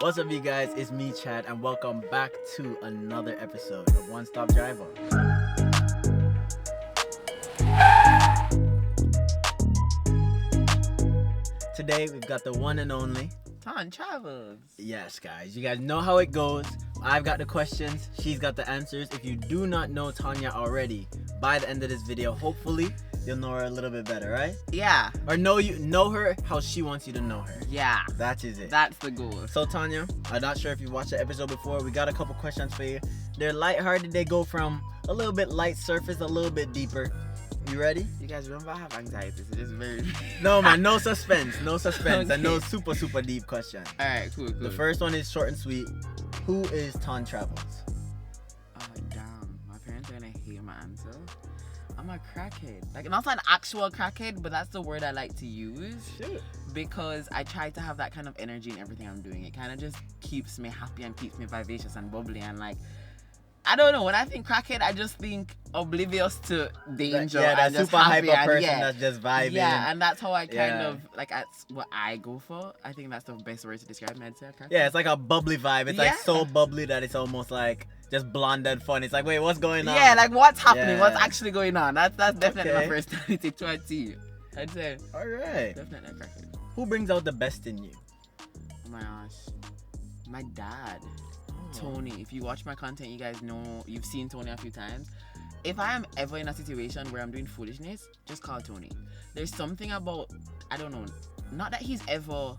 What's up, you guys? It's me, Chad, and welcome back to another episode of STOP DRIVA. Today, we've got the one and only Ton Travels. Yes, guys. You guys know how it goes. I've got the questions. She's got the answers. If you do not know Tanya already, by the end of this video, hopefully, you'll know her a little bit better, right? Yeah. Or know her how she wants you to know her. Yeah. That is it. That's the goal. So Tanya, I'm not sure if you watched the episode before. We got a couple questions for you. They're lighthearted. They go from a little bit light surface, a little bit deeper. You ready? You guys remember I have anxiety, so just very... No, man. No suspense. No suspense. Okay. And no super deep question. Alright, cool. The first one is short and sweet. Who is Ton Travels? Oh, damn. My parents are gonna hate my answer. I'm a crackhead. Like, not an actual crackhead, but that's the word I like to use. Shoot. Because I try to have that kind of energy in everything I'm doing. It kind of just keeps me happy and keeps me vivacious and bubbly and like... I don't know. When I think crackhead, I just think oblivious to danger. Yeah, that and just super happy hyper and, person yeah. that's just vibing. Yeah, and that's how I kind Yeah. of like. That's what I go for. I think that's the best word to describe me. I'd say a crackhead. Yeah, it's like a bubbly vibe. It's like Yeah. so bubbly that it's almost like just blonde and fun. It's like, wait, what's going on? Yeah, like what's happening? Yeah. What's actually going on? That's definitely Okay. my personality to a T. I'd say All right. definitely a crackhead. Who brings out the best in you? Oh my gosh, my dad. Tony, if you watch my content, you guys know you've seen Tony a few times. If I am ever in a situation where I'm doing foolishness, just call Tony. There's something about, I don't know, not that he's ever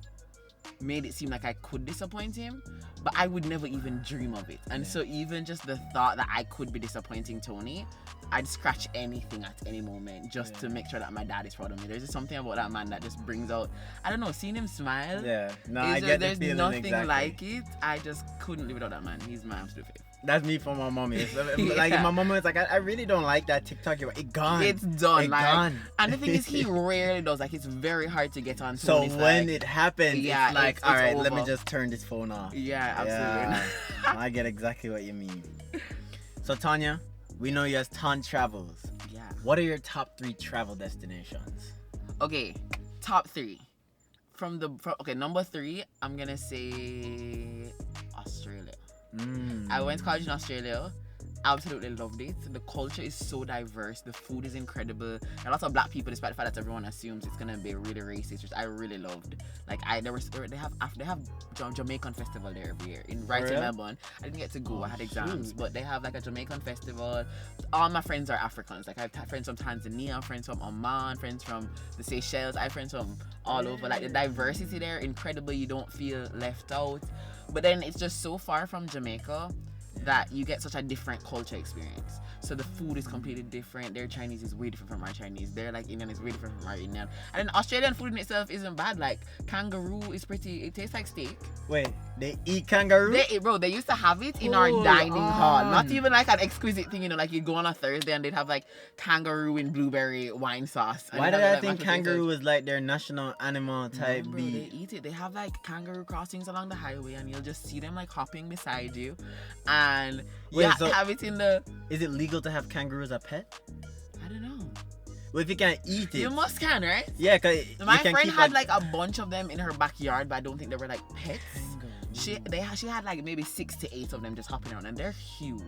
made it seem like I could disappoint him, but I would never even dream of it. And so even just the thought that I could be disappointing Tony, I'd scratch anything at any moment just to make sure that my dad is proud of me. There's just something about that man that just brings out, I don't know, seeing him smile. Yeah, no, It's I just- get the there's feeling nothing exactly. like it. I just couldn't live without that man. He's my absolute favorite. That's me for my mommy. It's like Yeah. my mom was like, I really don't like that TikTok. You're it gone. It's done. It Like, gone. and the thing is, he rarely does. Like, it's very hard to get on So Tony's when like, it happens, yeah, it's like, it's all right, let me over. just turn this phone off. yeah, absolutely. Yeah, I get exactly what you mean. So Tanya, we know you as Ton Travels. Yeah. What are your top 3 travel destinations? Okay, top 3. Okay, number 3, I'm gonna say Australia. I went to college in Australia. Absolutely loved it. The culture is so diverse. The food is incredible. There are lots of black people, despite the fact that everyone assumes it's gonna be really racist, which I really loved. Like they have Jamaican festival there every year in real? Melbourne. I didn't get to go. I had exams, shoot. but they have like a Jamaican festival. All my friends are Africans. Like I have friends from Tanzania, friends from Oman, friends from the Seychelles. I have friends from all over. Like the diversity there, incredible. You don't feel left out. But then it's just so far from Jamaica that you get such a different culture experience. So the food is completely different. Their Chinese is way different from our Chinese. Their like Indian is way different from our Indian. And then Australian food in itself isn't bad. Like kangaroo is pretty. It tastes like steak. Wait, they eat kangaroo? They used to have it in our Hold dining hall. on. Not even like an exquisite thing, like you'd go on a Thursday and they'd have like kangaroo in blueberry wine sauce. And Why they'd did have, I like, think mashed potatoes. kangaroo was like their national animal type No, bro, they beef? eat it. They have like kangaroo crossings along the highway, and you'll just see them like hopping beside you. And we Yeah, have so- to have it in the. Is it legal to have kangaroo as a pet? I don't know. Well, if you can't eat it. You must can, right? Yeah, because My friend had like a bunch of them in her backyard, but I don't think they were like pets. She had like maybe 6 to 8 of them just hopping around, and they're huge.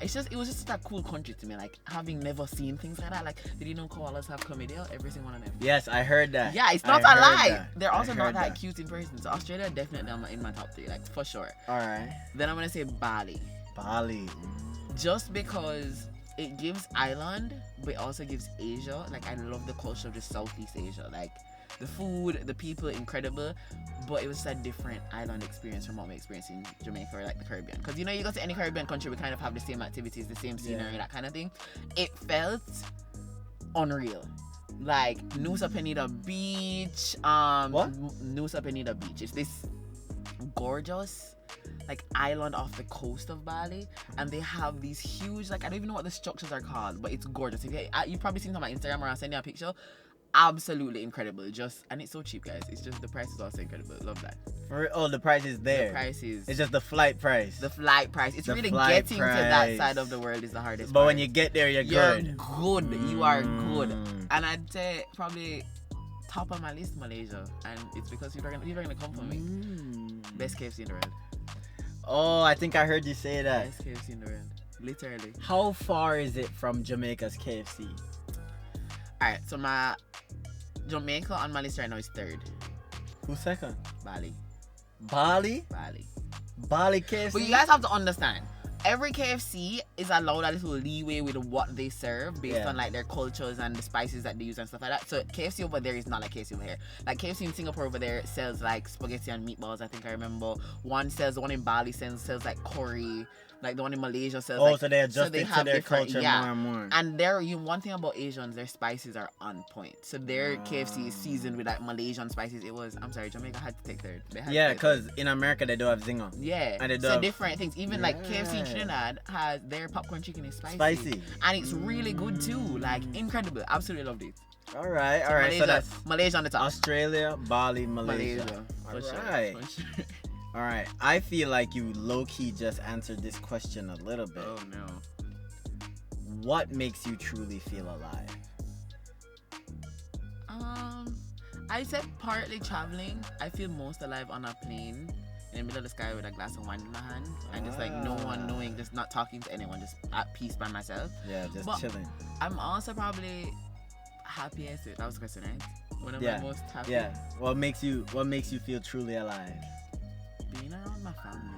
It was just a cool country to me, like having never seen things like that. Like, did you know koalas have chlamydia? Every single one of them. Yes, I heard that. Yeah, it's not I a heard lie. that. They're I also not heard that cute in person. So Australia definitely in my top 3, like for sure. All right. Then I'm gonna say Bali, Bali. just because it gives island, but it also gives Asia. Like I love the culture of just Southeast Asia. Like the food, the people, incredible. But it was just a different island experience from what we experienced in Jamaica or like the Caribbean. Because you go to any Caribbean country, we kind of have the same activities, the same scenery, Yeah. that kind of thing. It felt unreal. Like Nusa Penida Beach. What? Nusa Penida Beach. It's this gorgeous like island off the coast of Bali, and they have these huge, like I don't even know what the structures are called, but it's gorgeous. If you've probably seen it on my Instagram, or I'll send you a picture. Absolutely incredible. And it's so cheap, guys. It's just the price is also incredible. Love that. The price is there. The price is It's just the flight price. the flight price. It's The really flight getting to that price. side of the world is the hardest But part. when you get there, you're good. good. You are good. Mm. And I'd say probably top of my list, Malaysia, and it's because people are gonna come for me. Best KFC in the world. Oh, I think I heard you say that. Best KFC in the world. Literally. How far is it from Jamaica's KFC? Alright, so my Jamaica on my list right now is 3rd. Who's second? Bali. Bali? Bali KFC? But you guys have to understand, every KFC is allowed a little leeway with what they serve based on like their cultures and the spices that they use and stuff like that. So KFC over there is not like KFC over here. Like KFC in Singapore over there sells like spaghetti and meatballs. I think I remember the one in Bali sells like curry. Like the one in Malaysia sells so they adjust it to their culture more and more. And one thing about Asians, their spices are on point. So their KFC is seasoned with like Malaysian spices. I'm sorry, Jamaica had to take 3rd. Because in America they do have zinger. Yeah. And they do so different things. Even like KFC in Trinidad has their popcorn chicken is spicy. And it's really good too. Like incredible. Absolutely loved it. All right. Malaysia, So that's Malaysia on the top. Australia, Bali, Malaysia. For sure. All right. I feel like you low-key just answered this question a little bit. Oh no. What makes you truly feel alive? I said partly traveling. I feel most alive on a plane in the middle of the sky with a glass of wine in my hand and just like no one knowing, just not talking to anyone, just at peace by myself. Yeah, just chilling. I'm also probably happiest. That was the question, right? When am I most happy? Yeah. What makes you feel truly alive? Being around my family.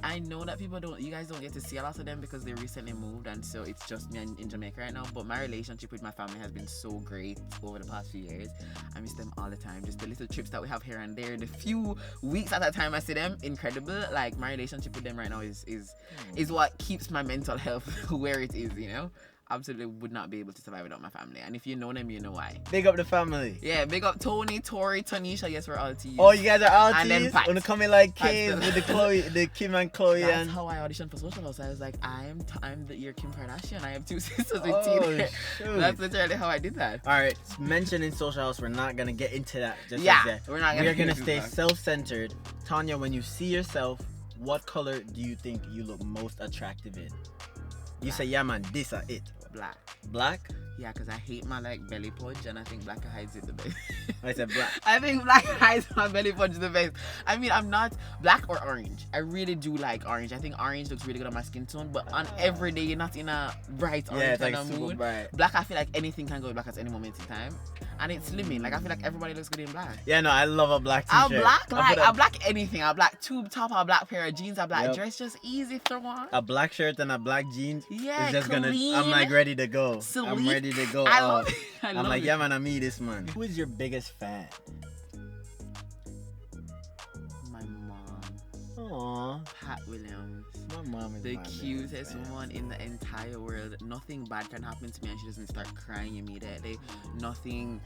I know that you guys don't get to see a lot of them because they recently moved, and so it's just me in Jamaica right now. But my relationship with my family has been so great over the past few years. I miss them all the time. Just the little trips that we have here and there, the few weeks at a time I see them, incredible. Like my relationship with them right now is what keeps my mental health where it is, you know. Absolutely would not be able to survive without my family. And if you know them, you know why. Big up the family. Yeah, big up Tony, Tori, Tanisha. Yes, we're all T's. Oh, you guys are all And then T's? Pat. When they come in like K's with the Kim and Chloe. That's and how I auditioned for Social House. I was like, I'm your Kim Kardashian. I have 2 sisters with shoot. That's literally how I did that. All right, mentioning Social House, we're not going to get into that just Yeah, yet. we're not We're going to do stay that. self-centered. Tanya, when you see yourself, what color do you think you look most attractive in? You say, yeah, man, this are it. Black. Black? Yeah, because I hate my like belly pudge, and I think black hides it the best. I said black. I think black hides my belly pudge the best. I mean, I'm not black or orange. I really do like orange. I think orange looks really good on my skin tone, but on every day you're not in a bright orange it's kind like of super mood. bright. Black, I feel like anything can go black at any moment in time, and it's slimming. Like I feel like everybody looks good in black. Yeah, no, I love a black I'll t-shirt. black anything. I'll black tube top, I'll black pair of jeans, I'll black dress, just easy throw on. A black shirt and a black jeans. Yeah, is just clean, I'm like ready to go. sleek. I'm ready to go. I love it. I'm like, yeah, man, I'm me this man. Who is your biggest fan? My mom. Aww, Pat Williams. my mom is The my cutest biggest fan. woman in the entire world. Nothing bad can happen to me and she doesn't start crying immediately. Nothing,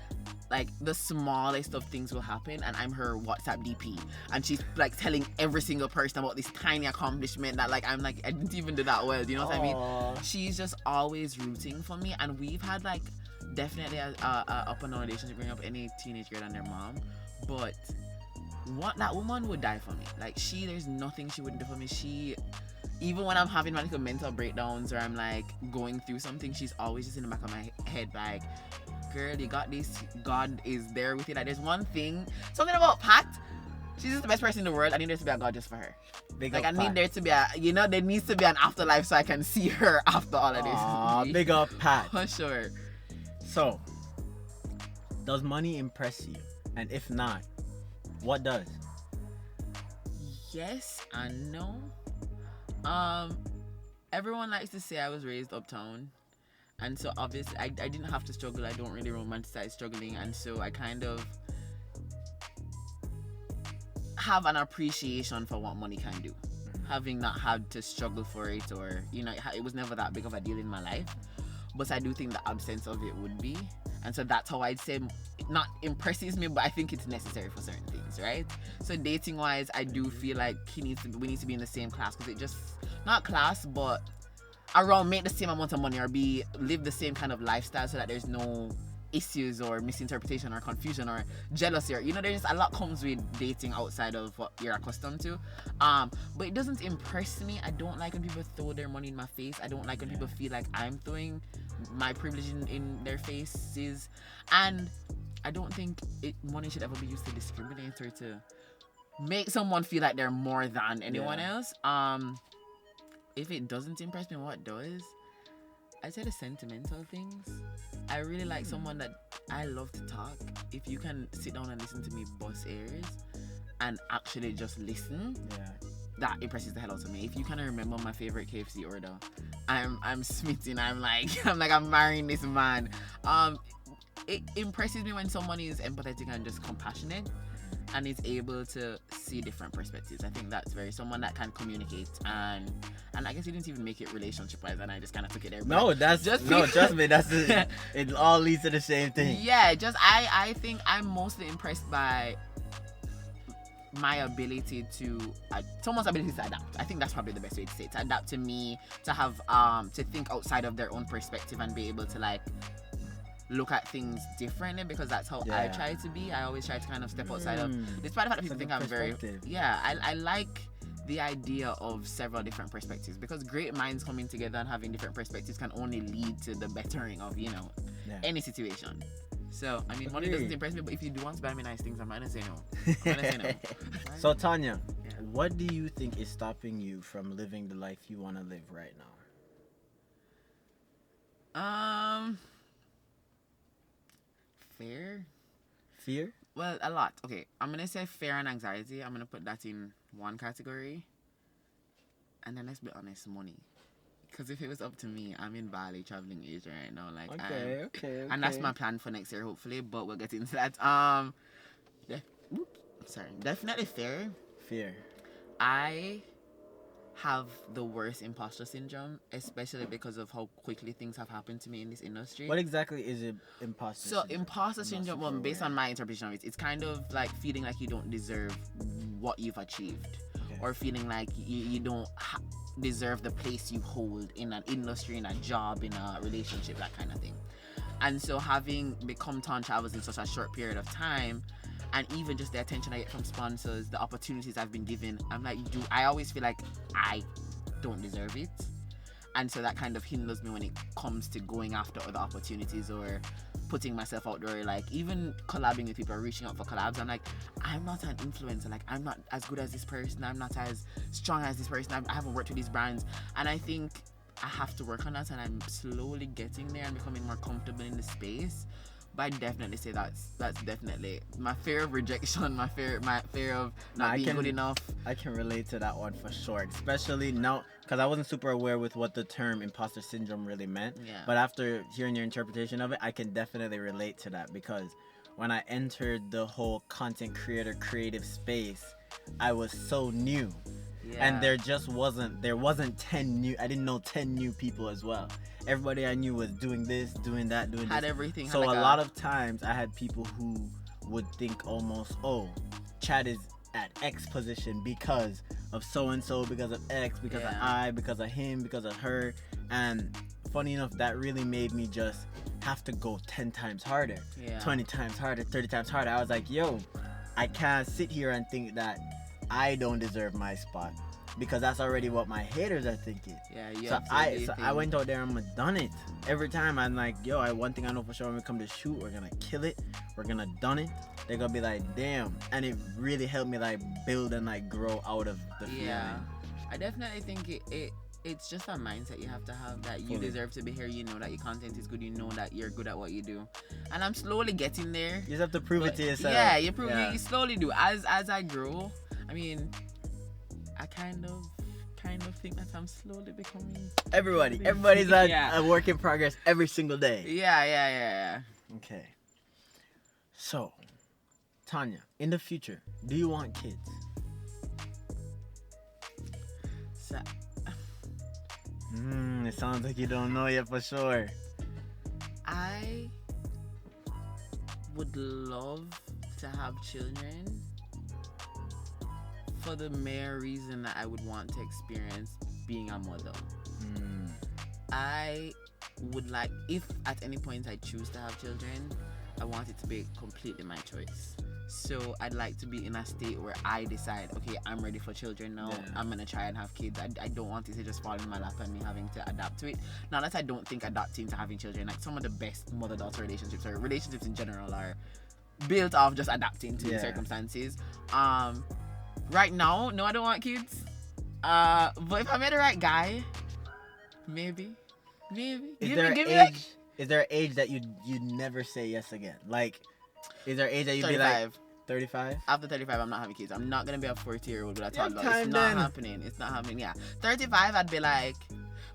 like the smallest of things will happen and I'm her WhatsApp DP. And she's like telling every single person about this tiny accomplishment that like I'm like, I didn't even do that well. Do you know what I mean? Aw. She's just always rooting for me, and we've had like definitely a up and down relationship growing up, any teenage girl and their mom. But that woman would die for me. Like there's nothing she wouldn't do for me. Even when I'm having my little mental breakdowns or I'm like going through something, she's always just in the back of my head like, girl, you got this. God is there with you. Like there's something about Pat. She's just the best person in the world. I need there to be a God just for her. Big Like up I need Pat. there to be there needs to be an afterlife so I can see her after all of this. Aw, big up Pat. For sure. So, does money impress you? And if not, what does? Yes and no. Everyone likes to say I was raised uptown, and so obviously I didn't have to struggle. I don't really romanticize struggling, and so I kind of have an appreciation for what money can do, having not had to struggle for it, or it was never that big of a deal in my life. But I do think the absence of it would be, and so that's how I'd say it not impresses me, but I think it's necessary for certain things, right? So dating wise, I do feel like we need to be in the same class, because it just not class, but around make the same amount of money or live the same kind of lifestyle, so that there's no issues or misinterpretation or confusion or jealousy, or there's just a lot comes with dating outside of what you're accustomed to. But it doesn't impress me. I don't like when people throw their money in my face. I don't like when people feel like I'm throwing my privilege in their faces, and I don't think money should ever be used to discriminate or to make someone feel like they're more than anyone else. If it doesn't impress me, what does? I'd say the sentimental things. I really like someone that I love to talk. If you can sit down and listen to me bust ears and actually just listen, that impresses the hell out of me. If you kind of remember my favorite KFC order, I'm smitten. I'm marrying this man. It impresses me when someone is empathetic and just compassionate and is able to see different perspectives. I think that's someone that can communicate, and I guess you didn't even make it relationship wise, and I just kind of took it there. No, trust me, that's it. It all leads to the same thing. Yeah, I think I'm mostly impressed by my ability to someone's ability to adapt. I think that's probably the best way to say it. To adapt to me, to have to think outside of their own perspective and be able to like look at things differently, because that's how I try to be. I always try to kind of step outside of, despite the fact that people think I'm very I like the idea of several different perspectives, because great minds coming together and having different perspectives can only lead to the bettering of any situation. So I mean, money doesn't impress me, but if you do want to buy me nice things, I'm not gonna say no. So Tanya, what do you think is stopping you from living the life you want to live right now? Fear? Well, a lot. Okay, I'm gonna say fear and anxiety. I'm gonna put that in one category. And then let's be honest, money. Because if it was up to me, I'm in Bali traveling Asia right now. Like, okay. And that's my plan for next year, hopefully. But we'll get into that. Definitely fear. I have the worst imposter syndrome, especially because of how quickly things have happened to me in this industry. What exactly is it, imposter syndrome? So imposter syndrome, well, based on my interpretation of it, it's kind of like feeling like you don't deserve what you've achieved, or feeling like you don't deserve the place you hold in an industry, in a job, in a relationship, that kind of thing. And so having become Ton Travels in such a short period of time, and even just the attention I get from sponsors, the opportunities I've been given, I'm like, I always feel like I don't deserve it. And so that kind of hinders me when it comes to going after other opportunities or putting myself out there, like even collabing with people or reaching out for collabs. I'm like, I'm not an influencer. Like, I'm not as good as this person. I'm not as strong as this person. I haven't worked with these brands. And I think I have to work on that, and I'm slowly getting there and becoming more comfortable in the space. But I definitely say that's definitely my fear of rejection, my fear of not being good enough. I can relate to that one for sure, especially now, because I wasn't super aware with what the term imposter syndrome really meant. Yeah. But after hearing your interpretation of it, I can definitely relate to that, because when I entered the whole content creator creative space, I was so new. Yeah. And there wasn't 10 new, I didn't know 10 new people as well. Everybody I knew was doing this, doing that, doing had this. Everything. So a lot of times I had people who would think almost, oh, Chad is at X position because of so-and-so, because of X, because of I, because of him, because of her. And funny enough, that really made me just have to go 10 times harder, 20 times harder, 30 times harder. I was like, yo, I can't sit here and think that I don't deserve my spot, because that's already what my haters are thinking. So I went out there and done it. Every time I'm like, yo, one thing I know for sure, when we come to shoot, we're gonna kill it. We're gonna done it. They're gonna be like, damn. And it really helped me like build and like grow out of the feeling. I definitely think it's just a mindset you have to have, that you deserve to be here. You know that your content is good. You know that you're good at what you do. And I'm slowly getting there. You just have to prove it to yourself. Yeah, you slowly do. As I grow, I mean, I kind of think that I'm slowly becoming. Everybody's a work in progress every single day. Yeah. Okay. So, Tanya, in the future, do you want kids? So, it sounds like you don't know yet for sure. I would love to have children, for the mere reason that I would want to experience being a mother. I would like, if at any point I choose to have children, I want it to be completely my choice. So I'd like to be in a state where I decide, okay, I'm ready for children now. I'm gonna try and have kids. I don't want it to just fall in my lap and me having to adapt to it. Now that I don't think adapting to having children, like some of the best mother-daughter relationships, or relationships in general, are built off just adapting to the circumstances. Right now, no, I don't want kids. But if I met the right guy, maybe. Is there an age that you'd never say yes again? Like, is there an age that you'd 35. be like 35? After 35, I'm not having kids. I'm not gonna be a 40-year-old with a toddler. time It's not then. happening. It's not happening. Yeah, 35, I'd be like.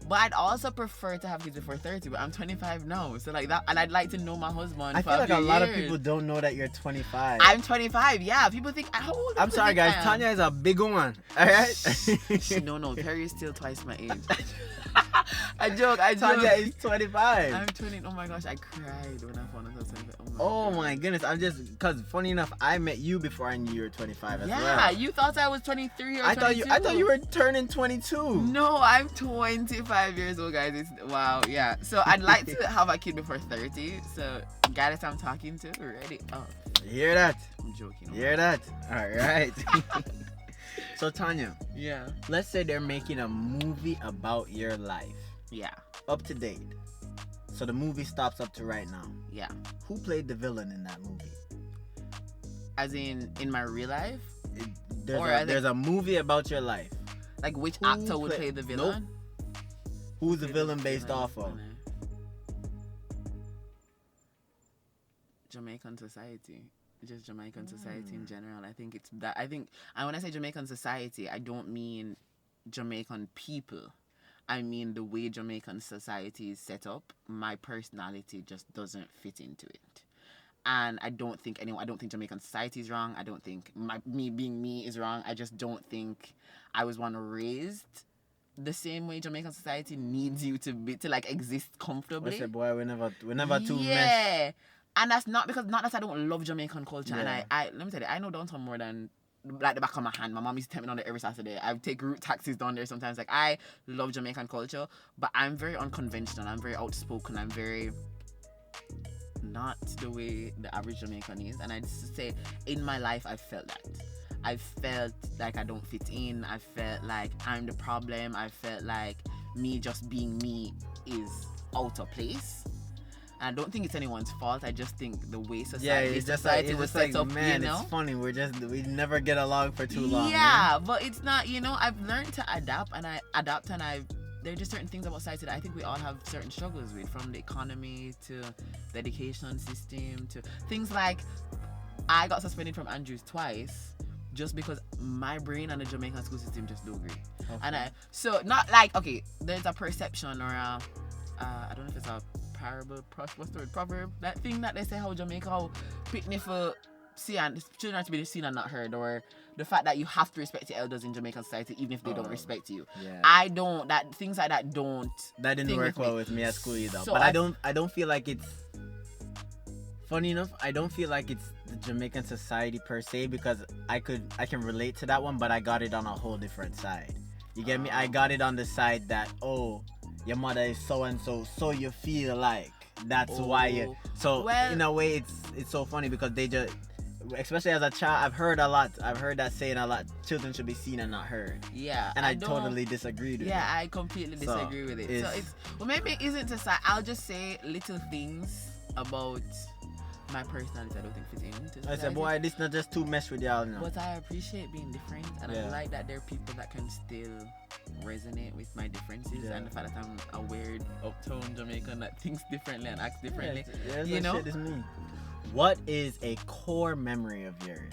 But I'd also prefer to have kids before 30. But I'm 25 now, so like that, and I'd like to know my husband. I for feel like a lot of years. people don't know that you're 25. I'm 25. Yeah, people think how old? I'm sorry, guys. Tanya is a big woman. All right. No, Perry is still twice my age. I joke. Tanya is 25. I'm 20. Oh my gosh, I cried when I found out I was 25. Oh my goodness. I'm just because funny enough, I met you before I knew you were 25 as well. Yeah, you thought I was 23 or 22. I thought you were turning 22. No, I'm 25 years old, guys. It's wow. Yeah. So I'd like to have a kid before 30. So guys I'm talking to, ready up. Hear that? I'm joking. Hear that? All right. So Tanya, Yeah. let's say they're making a movie about your life. Yeah. Up to date. So the movie stops up to right now. Yeah. Who played the villain in that movie? As in my real life? There's a movie about your life. Like which Who actor would play the villain? Who's the villain based off of? Jamaican society. Just Jamaican society in general. I think it's that. And when I say Jamaican society, I don't mean Jamaican people. I mean the way Jamaican society is set up. My personality just doesn't fit into it. And I don't think Jamaican society is wrong. I don't think me being me is wrong. I just don't think I was one raised the same way Jamaican society needs you to be to like exist comfortably. I said, boy, we never too Yeah. And that's not that I don't love Jamaican culture. Yeah. And I let me tell you, I know downtown more than like the back of my hand. My mom used to take me down there every Saturday. I take route taxis down there sometimes. Like I love Jamaican culture, but I'm very unconventional. I'm very outspoken. I'm very not the way the average Jamaican is. And I'd say in my life I felt that. I felt like I don't fit in. I felt like I'm the problem. I felt like me just being me is out of place. I don't think it's anyone's fault. I just think the way society was set up, man, you know? it's funny. We never get along for too long. Yeah, man. but it's not, I've learned to adapt and there are just certain things about society that I think we all have certain struggles with, from the economy to the education system to things like I got suspended from Andrews twice just because my brain and the Jamaican school system just don't agree. Okay. And so not like, okay, there's a perception or I don't know if it's a parable, what's the word, proverb, that thing that they say how Jamaica, how picnic for see and children are to be seen and not heard, or the fact that you have to respect your elders in Jamaican society even if they don't respect you. Yeah. Things like that don't. That didn't work well with me at school either. So but I don't feel like it's funny enough. I don't feel like it's the Jamaican society per se, because I can relate to that one, but I got it on a whole different side. You get me? I got it on the side that, oh, your mother is so and so you feel like that's why you. So in a way, it's so funny because they just, especially as a child, I've heard that saying a lot. Children should be seen and not heard. Yeah, and I totally disagreed with it. Yeah, I completely disagree with it. So it's maybe it isn't society. I'll just say little things about my personality I don't think fit into society. I said, boy, this not just too mesh with y'all now. But I appreciate being different, and I like that there are people that can still resonate with my differences, and the fact that I'm a weird uptown Jamaican that thinks differently and acts differently. You know? Shit is me. What is a core memory of yours?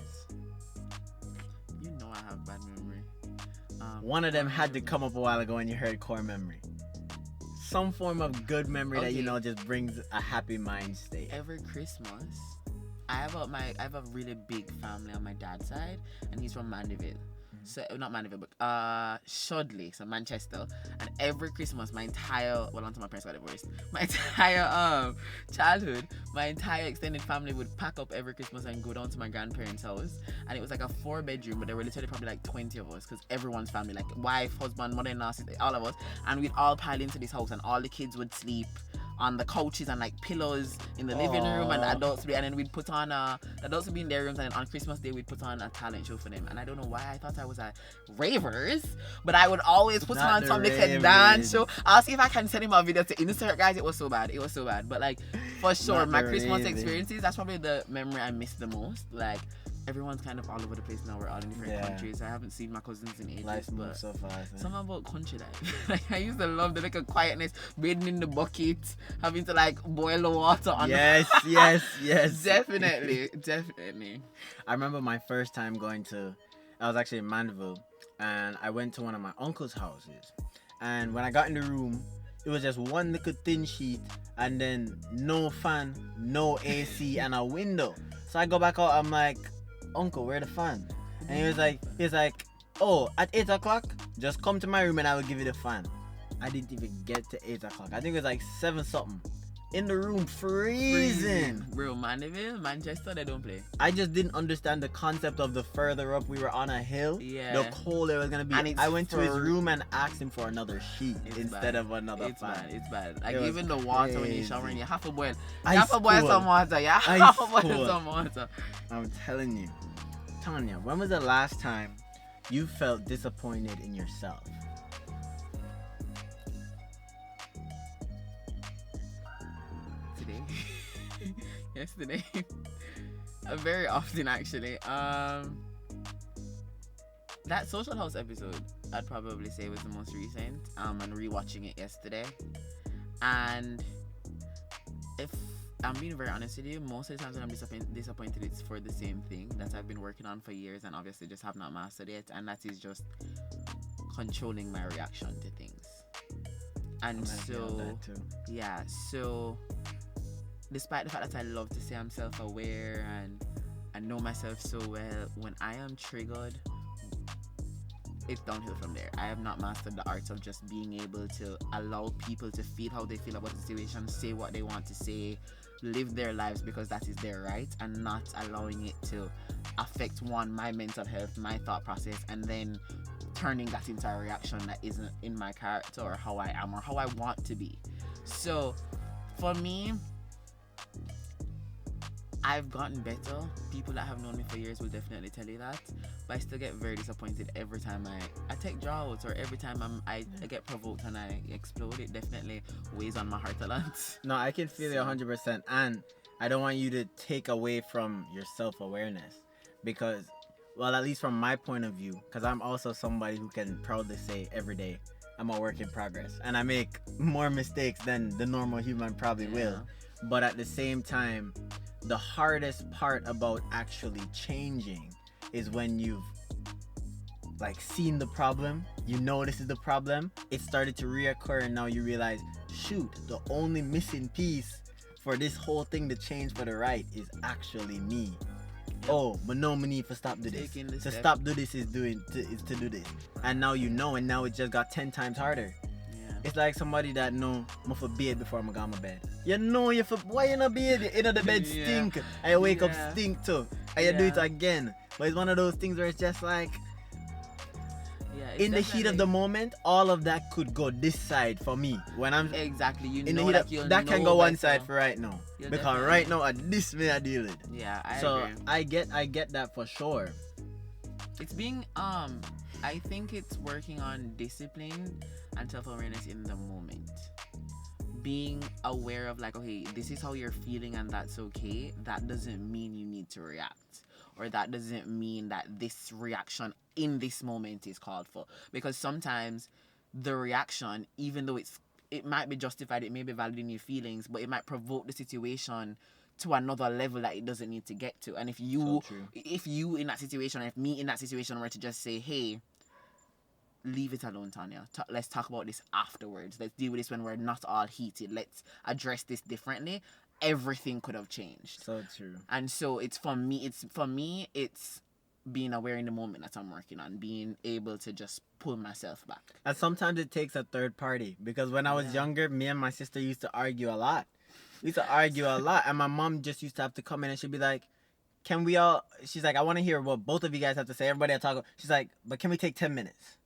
You know I have bad memory. One of them had to come up a while ago when you heard core memory. Some form of good memory that just brings a happy mind state. Every Christmas, I have a really big family on my dad's side, and he's from Mandeville. So not Mandeville, but Shudley, so Manchester. And every Christmas, until my parents got divorced, my entire childhood, my entire extended family would pack up every Christmas and go down to my grandparents' house. And it was like a 4-bedroom, but there were literally probably like 20 of us, because everyone's family, like wife, husband, mother-in-law, sister, all of us, and we'd all pile into this house, and all the kids would sleep on the couches and like pillows in the living room, and the adults would put on adults would be in their rooms, and on Christmas Day we'd put on a talent show for them. And I don't know why I thought I was a ravers, but I would always put on something to dance show. I'll see if I can send him a video to insert, guys. It was so bad, but like for sure my Christmas experiences, that's probably the memory I miss the most. Like everyone's kind of all over the place now. We're all in different countries. I haven't seen my cousins in ages. Life but moves so fast. something about country life. Like, I used to love the little quietness, bathing in the bucket, having to like boil the water on. Yes. Definitely. I remember my first time I was actually in Mandeville, and I went to one of my uncle's houses. And when I got in the room, it was just one little thin sheet, and then no fan, no AC, and a window. So I go back out. I'm like, Uncle, where the fan? And he was like, oh, at 8 o'clock, just come to my room and I will give you the fan. I didn't even get to 8 o'clock. I think it was like 7 something. In the room, freezing. Bro, Mandeville, Manchester, they don't play. I just didn't understand the concept of the further up we were on a hill, the colder it was gonna be. And I went to his room and asked him for another sheet instead of another fan. It's bad. Like, even the water when you're showering, you have to boil. You have to boil some water. You have to boil some water. I'm telling you. Tanya, when was the last time you felt disappointed in yourself? Yesterday. Very often, actually. That Social House episode, I'd probably say, was the most recent. And rewatching it yesterday. And if I'm being very honest with you, most of the times when I'm disappointed, it's for the same thing that I've been working on for years and obviously just have not mastered it. And that is just controlling my reaction to things. And so despite the fact that I love to say I'm self-aware and I know myself so well, when I am triggered, it's downhill from there. I have not mastered the art of just being able to allow people to feel how they feel about the situation, say what they want to say, live their lives because that is their right, and not allowing it to affect my mental health, my thought process, and then turning that into a reaction that isn't in my character or how I am or how I want to be. So for me, I've gotten better. People that have known me for years will definitely tell you that. But I still get very disappointed every time I take droughts, or every time I get provoked and I explode. It definitely weighs on my heart a lot. No, I can feel it 100%. And I don't want you to take away from your self-awareness. Because, well, at least from my point of view, because I'm also somebody who can proudly say every day, I'm a work in progress. And I make more mistakes than the normal human probably will. But at the same time, the hardest part about actually changing is when you've like seen the problem, you know this is the problem, it started to reoccur, and now you realize, shoot, the only missing piece for this whole thing to change for the right is actually me. Oh, but no me need to stop do this. To stop do this is to do this. And now you know, and now it just got 10 times harder. It's like somebody that know I'm for bed before I'm going to bed. You know why you not bed? You know the bed stink. And you wake up stink too. And you do it again. But it's one of those things where it's just like, in the heat of the moment, all of that could go this side for me. When I'm exactly, you in know the heat that can go one side for right now. Because right now, this may I deal with. Yeah, I agree. I get that for sure. It's being I think it's working on discipline and self-awareness in the moment. Being aware of like, okay, this is how you're feeling and that's okay. That doesn't mean you need to react. Or that doesn't mean that this reaction in this moment is called for. Because sometimes the reaction, even though it might be justified, it may be valid in your feelings, but it might provoke the situation to another level that it doesn't need to get to. And if you in that situation, if me in that situation were to just say, hey, leave it alone, Tanya. Let's talk about this afterwards. Let's deal with this when we're not all heated. Let's address this differently. Everything could have changed. So true. And so it's being aware in the moment that I'm working on, being able to just pull myself back. And sometimes it takes a third party, because when I was younger, me and my sister used to argue a lot. And my mom just used to have to come in and she'd be like, she's like, I want to hear what both of you guys have to say. Everybody talk. She's like, but can we take 10 minutes?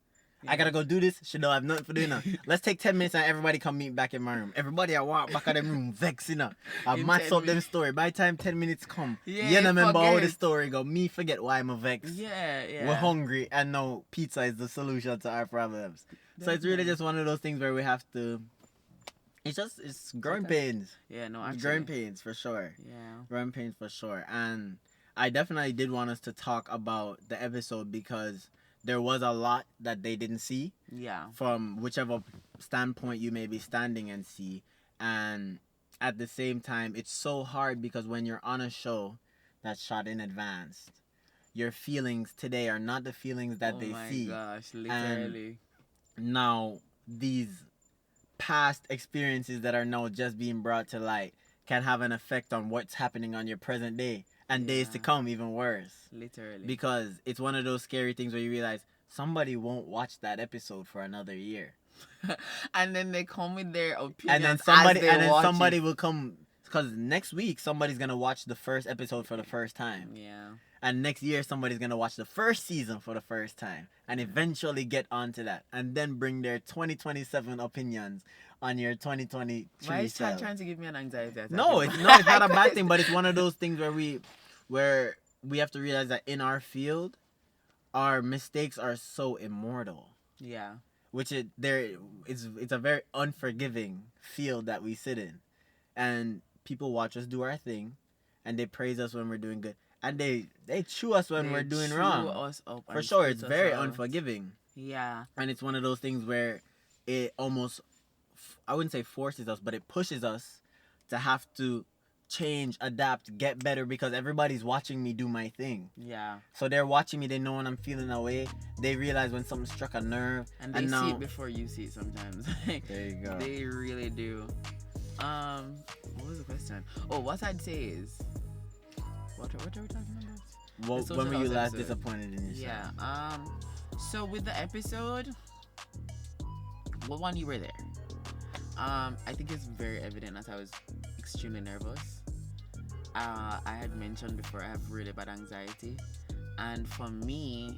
I gotta go do this. She don't have nothing for doing now. Let's take 10 minutes and everybody come meet back in my room. Everybody I walk back in the room vexing up. I match up them story. By the time 10 minutes come, you don't remember how the story go. Me forget why I'm a vex. We're hungry and now pizza is the solution to our problems. So it's really just one of those things where we have to, it's growing pains. Yeah, no, actually. Growing pains for sure. Yeah. Growing pains for sure. And I definitely did want us to talk about the episode because there was a lot that they didn't see. Yeah. From whichever standpoint you may be standing and see. And at the same time, it's so hard because when you're on a show that's shot in advance, your feelings today are not the feelings that they see. Oh my gosh, literally. And now, these past experiences that are now just being brought to light can have an effect on what's happening on your present day and days to come, even worse. Literally. Because it's one of those scary things where you realize somebody won't watch that episode for another year. And then they come with their opinions. And then somebody will come, because next week somebody's gonna watch the first episode for the first time. Yeah. And next year somebody's gonna watch the first season for the first time and eventually get onto that and then bring their 2027 opinions on your 2023 Why is self. trying to give me an anxiety attack? No, it's not a bad thing, but it's one of those things where we have to realize that in our field, our mistakes are so immortal. Yeah. It's a very unforgiving field that we sit in. And people watch us do our thing and they praise us when we're doing good. And they chew us when we're doing wrong. Us up For sure, it's very unforgiving. Yeah. And it's one of those things where it almost, I wouldn't say forces us, but it pushes us to have to change, adapt, get better because everybody's watching me do my thing. Yeah. So they're watching me, they know when I'm feeling away. They realize when something struck a nerve. And they see it before you see it sometimes. There you go. They really do. What was the question? Oh, what I'd say is, what are we talking about? Well, when were you last disappointed in yourself? Yeah. So with the episode, what one you were there? I think it's very evident that I was extremely nervous. I had mentioned before I have really bad anxiety, and for me,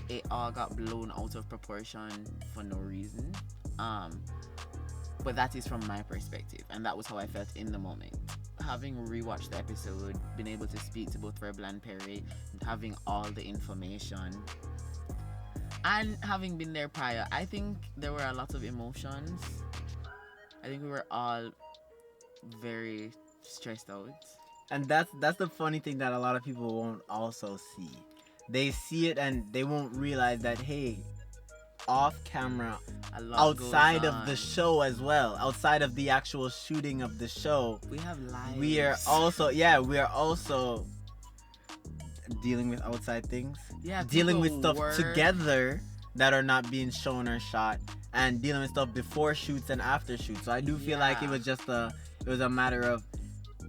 it all got blown out of proportion for no reason. But that is from my perspective, and that was how I felt in the moment. Having rewatched the episode, been able to speak to both Rebel and Perry, having all the information, and having been there prior, I think there were a lot of emotions. I think we were all very stressed out. And that's the funny thing that a lot of people won't also see. They see it and they won't realize that, hey, off camera, outside of the show as well, outside of the actual shooting of the show, we have lives. We are also dealing with outside things. Yeah, dealing with stuff together that are not being shown or shot, and dealing with stuff before shoots and after shoots. So I do feel like it was a matter of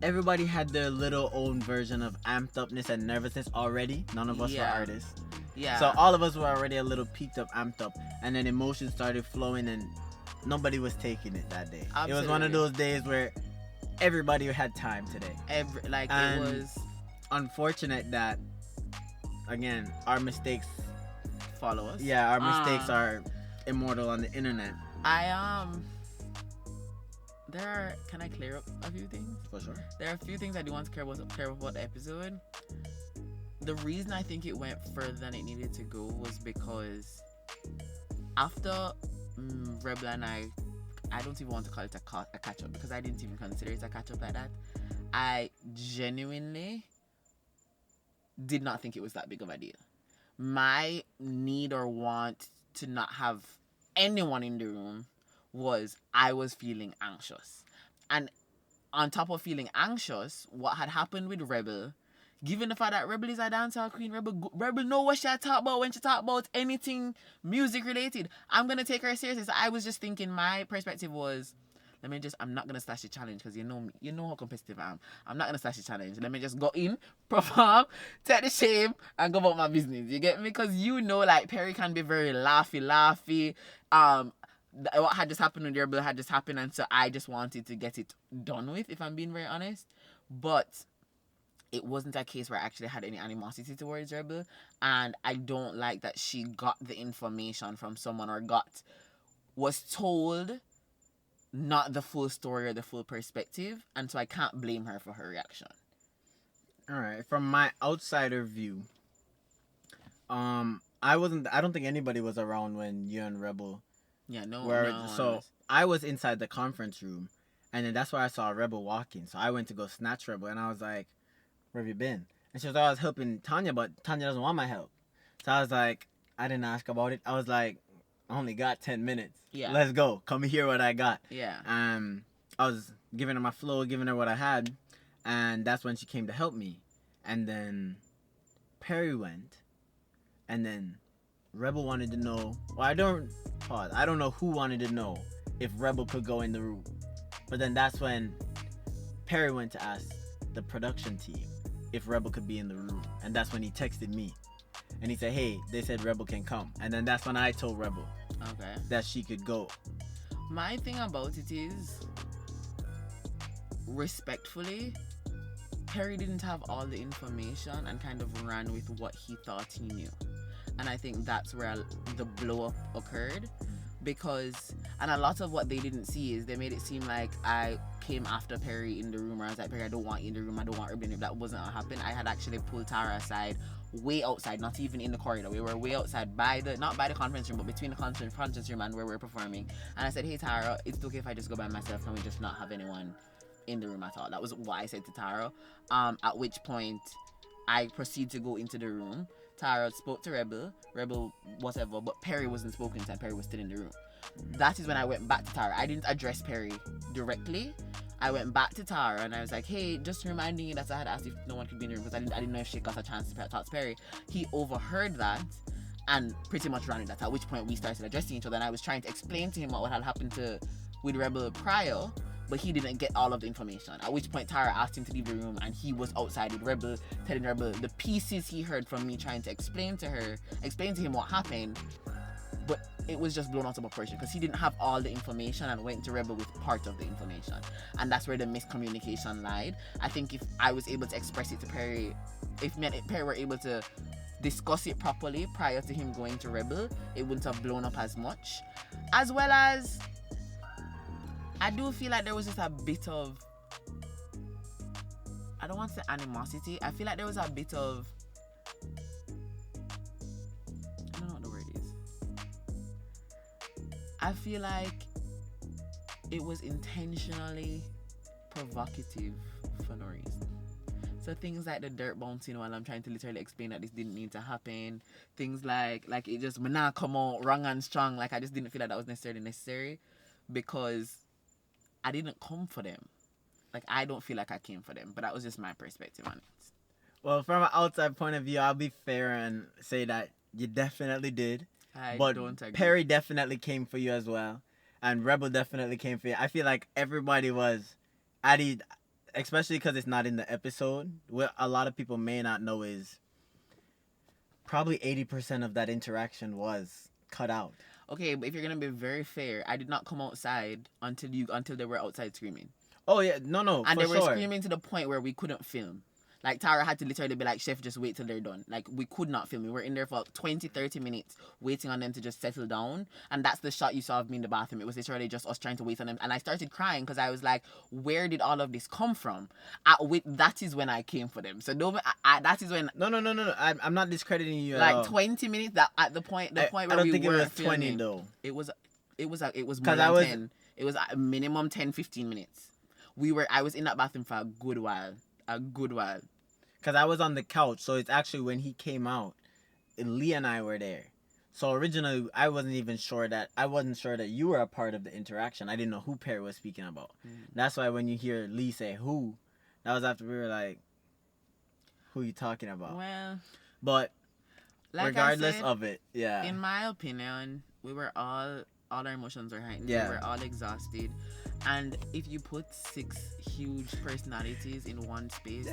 everybody had their little own version of amped upness and nervousness already. None of us were artists. Yeah. So all of us were already a little peaked up, amped up, and then emotions started flowing and nobody was taking it that day. Absolutely. It was one of those days where everybody had time today. It was unfortunate that, again, our mistakes follow us. Yeah, our mistakes are immortal on the internet. Can I clear up a few things? For sure. There are a few things I do want to clear about the episode. The reason I think it went further than it needed to go was because after Rebel and I don't even want to call it a catch up because I didn't even consider it a catch up like that. I genuinely did not think it was that big of a deal. My need or want to not have anyone in the room was I was feeling anxious. And on top of feeling anxious, what had happened with Rebel, given the fact that Rebel is a dancehall queen, Rebel know what she talk about when she talk about anything music related. I'm going to take her seriously. So I was just thinking, my perspective was, I'm not going to stash the challenge because you know me, you know how competitive I am. I'm not going to stash the challenge. Let me just go in, perform, take the shame, and go about my business. You get me? Because like Perry can be very laughy. What had just happened with your bill had just happened, and so I just wanted to get it done with, if I'm being very honest. But it wasn't a case where I actually had any animosity towards Rebel, and I don't like that she got the information from someone or was told not the full story or the full perspective, and so I can't blame her for her reaction. All right, from my outsider view, I don't think anybody was around when you and Rebel. Yeah, no. So I was inside the conference room, and then that's where I saw Rebel walking. So I went to go snatch Rebel, and I was like, "Where have you been?" And she was like, I was helping Tanya, but Tanya doesn't want my help. So I was like, I didn't ask about it. I was like, I only got 10 minutes. Yeah. Let's go. Come hear what I got. Yeah. I was giving her my flow, giving her what I had. And that's when she came to help me. And then Perry went. And then Rebel wanted to know. Well, I don't know who wanted to know if Rebel could go in the room. But then that's when Perry went to ask the production team if Rebel could be in the room. And that's when he texted me. And he said, hey, they said Rebel can come. And then that's when I told Rebel that she could go. My thing about it is, respectfully, Perry didn't have all the information and kind of ran with what he thought he knew. And I think that's where the blow up occurred. Because, and a lot of what they didn't see is they made it seem like I came after Perry in the room, where I was like, Perry, I don't want you in the room, I don't want Urban. If that wasn't what happened, I had actually pulled Tara aside, way outside, not even in the corridor. We were way outside not by the conference room, but between the conference room and where we were performing. And I said, hey Tara, it's okay if I just go by myself, can we just not have anyone in the room at all? That was what I said to Tara. At which point I proceed to go into the room. Tara spoke to Rebel, whatever, but Perry wasn't spoken to, and Perry was still in the room. That is when I went back to Tara. I didn't address Perry directly. I went back to Tara and I was like, hey, just reminding you that I had asked if no one could be in the room, because I didn't know if she got a chance to talk to Perry. He overheard that and pretty much ran with that, at which point we started addressing each other, and I was trying to explain to him what had happened with Rebel prior, but he didn't get all of the information. At which point Tara asked him to leave the room, and he was outside with Rebel, telling Rebel the pieces he heard from me trying to explain to him what happened. But it was just blown out of proportion because he didn't have all the information and went to Rebel with part of the information. And that's where the miscommunication lied. I think if I was able to express it to Perry, if me and Perry were able to discuss it properly prior to him going to Rebel, it wouldn't have blown up as much. As well as, I do feel like there was just a bit of, I don't want to say animosity, I feel like there was a bit of, I don't know what the word is. I feel like it was intentionally provocative for no reason. So things like the dirt bouncing while I'm trying to literally explain that this didn't need to happen. Things like it just nah come out wrong and strong. Like I just didn't feel like that was necessarily necessary, because I didn't come for them. Like I don't feel like I came for them, but that was just my perspective on it. Well, from an outside point of view, I'll be fair and say that you definitely did. But don't agree. Perry definitely came for you as well, and Rebel definitely came for you. I feel like everybody was at it, especially because it's not in the episode. What a lot of people may not know is probably 80% of that interaction was cut out. Okay, but if you're gonna be very fair, I did not come outside until they were outside screaming. Oh yeah, no, and they were screaming to the point where we couldn't film. Like Tara had to literally be like, chef, just wait till they're done. Like we could not film. We were in there for 20-30 minutes waiting on them to just settle down, and that's the shot you saw of me in the bathroom. It was literally just us trying to wait on them, and I started crying because I was like, where did all of this come from? That is when I came for them. So that is when no. I'm not discrediting you at all. 20 minutes. That at the point where I don't think it was filming, 20 though. It was more than 10. It was a minimum 10-15 minutes. I was in that bathroom for a good while. Because I was on the couch, so it's actually when he came out, Lee and I were there. So originally, I wasn't sure that you were a part of the interaction. I didn't know who Perry was speaking about. That's why when you hear Lee say who, that was after we were like, who are you talking about? Well, but like regardless of it, yeah. In my opinion, we were all our emotions are heightened. Yeah. We were all exhausted. And if you put 6 huge personalities in one space,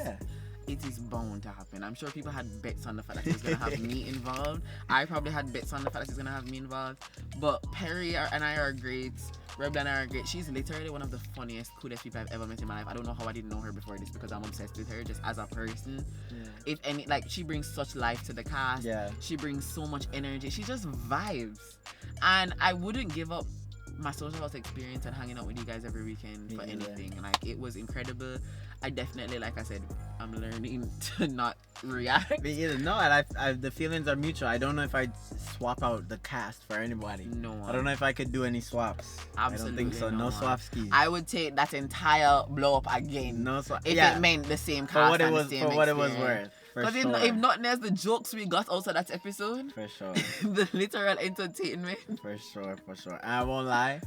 it is bound to happen. I'm sure people had bets on the fact that he was going to have me involved. I probably had bets on the fact that he's going to have me involved. But Perry and I are great. Rebla and I are great. She's literally one of the funniest, coolest people I've ever met in my life. I don't know how I didn't know her before this, because I'm obsessed with her just as a person. Yeah. If any, she brings such life to the cast. Yeah. She brings so much energy. She just vibes. And I wouldn't give up my social health experience and hanging out with you guys every weekend for anything. It was incredible. I definitely, like I said, I'm learning to not react. Me either. No, and I the feelings are mutual. I don't know if I'd swap out the cast for anybody. No one. I don't know if I could do any swaps. Absolutely. I don't think so. No swap skis. I would take that entire blow up again. No swap. If it meant the same cast it was worth. Because if not, there's the jokes we got also that episode. For sure. The literal entertainment. For sure. And I won't lie,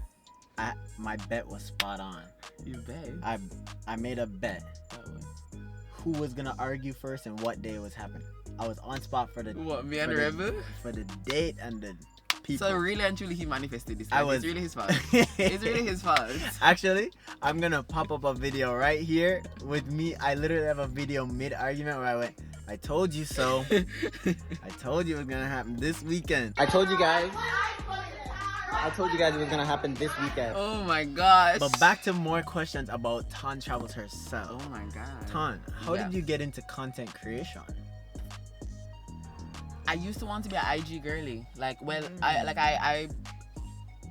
my bet was spot on. You bet. I made a bet. Who was gonna argue first and what day was happening. I was on spot for the me and Rebel? For the date and the people. So really and truly he manifested this. It's really his fault. It's really his fault. Actually, I'm gonna pop up a video right here with me. I literally have a video mid-argument where I went, I told you so. I told you it was gonna happen this weekend. I told you guys it was gonna happen this weekend. Oh my gosh. But back to more questions about Tan Travels herself. Oh my god. Tan, how did you get into content creation? I used to want to be an IG girly. I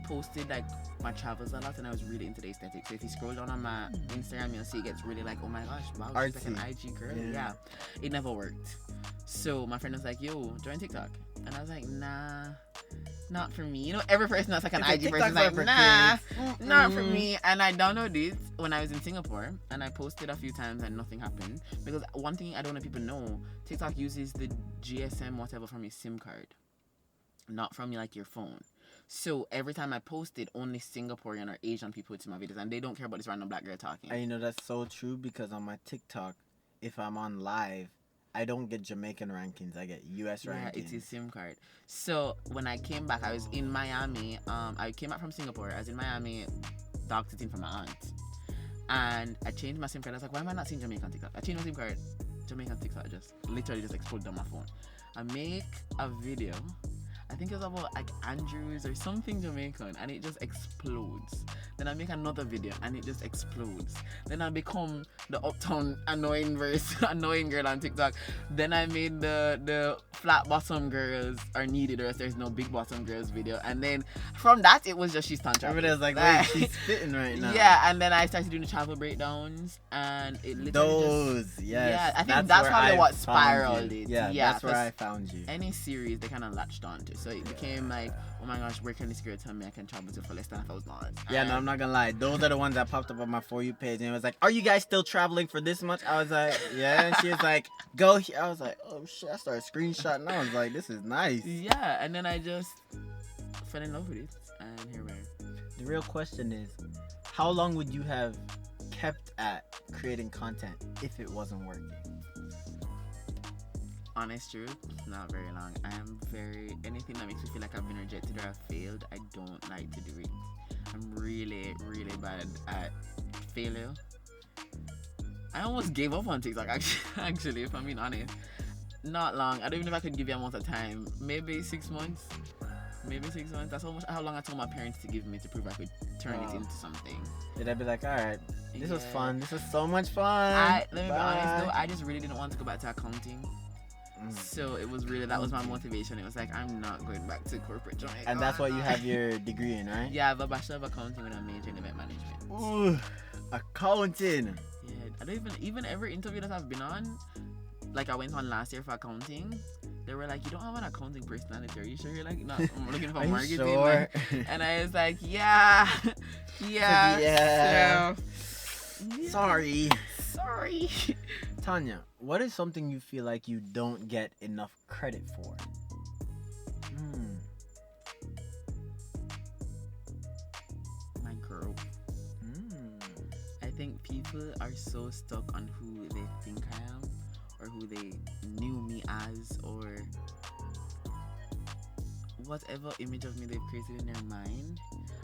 posted like my travels a lot and I was really into the aesthetic. So if you scroll down on my Instagram, you'll see it gets really like, oh my gosh, wow, she's like an IG girl. Yeah. It never worked. So my friend was like, yo, join TikTok. And I was like, nah, not for me. You know, every person that's like an IG person is like, nah, not for me. And I downloaded it when I was in Singapore and I posted a few times and nothing happened. Because one thing I don't know if people know, TikTok uses the GSM whatever from your SIM card, not from like your phone. So every time I posted, only Singaporean or Asian people would see my videos and they don't care about this random black girl talking. And you know, that's so true because on my TikTok, if I'm on live, I don't get Jamaican rankings. I get US rankings. Yeah, it's his SIM card. So when I came back, I was in Miami. I came back from Singapore. I was in Miami, dog sitting for my aunt. And I changed my SIM card. I was like, why am I not seeing Jamaican TikTok? I changed my SIM card. Jamaican TikTok just literally just exploded on my phone. I make a video. I think it was about like Andrews or something Jamaican and it just explodes. Then I make another video and it just explodes. Then I become the uptown annoying girl on TikTok. Then I made the flat bottom girls are needed or there's no big bottom girls video. And then from that it was just she's Tan Travels. Everybody was like, wait, she's spitting right now. Yeah, and then I started doing the travel breakdowns and it literally yes. I think that's probably what spiraled it. Yeah, that's where I found you. Any series they kind of latched onto. So it became like, oh my gosh, where can this girl tell me I can travel to for less than $1,000? Yeah, no, I'm not gonna lie. Those are the ones that popped up on my For You page, and it was like, "Are you guys still traveling for this much?" I was like, "Yeah." And she was like, "Go here." I was like, "Oh shit!" I started screenshotting. I was like, "This is nice." Yeah, and then I just fell in love with it, and here we are. The real question is, how long would you have kept at creating content if it wasn't working? Honest truth, not very long. I am anything that makes me feel like I've been rejected or I've failed, I don't like to do it. I'm really, really bad at failure. I almost gave up on TikTok, actually, if I'm being honest. Not long. I don't even know if I could give you a month of time. Maybe 6 months. That's almost how long I told my parents to give me to prove I could turn it into something. Did I be like, alright, this was fun. This was so much fun. Let me be honest though, I just really didn't want to go back to accounting. So it was really, that was my motivation. It was like, I'm not going back to corporate Jamaica. And that's what you have your degree in, right? Yeah, I have a Bachelor of Accounting with a major in event management. Ooh, accounting. Yeah, I don't even every interview that I've been on, like I went on last year for accounting, they were like, you don't have an accounting personality. Are you sure you're like not looking for marketing? Sure? And I was like, yeah. So, Sorry. Tanya, what is something you feel like you don't get enough credit for? My growth. I think people are so stuck on who they think I am or who they knew me as or whatever image of me they've created in their mind.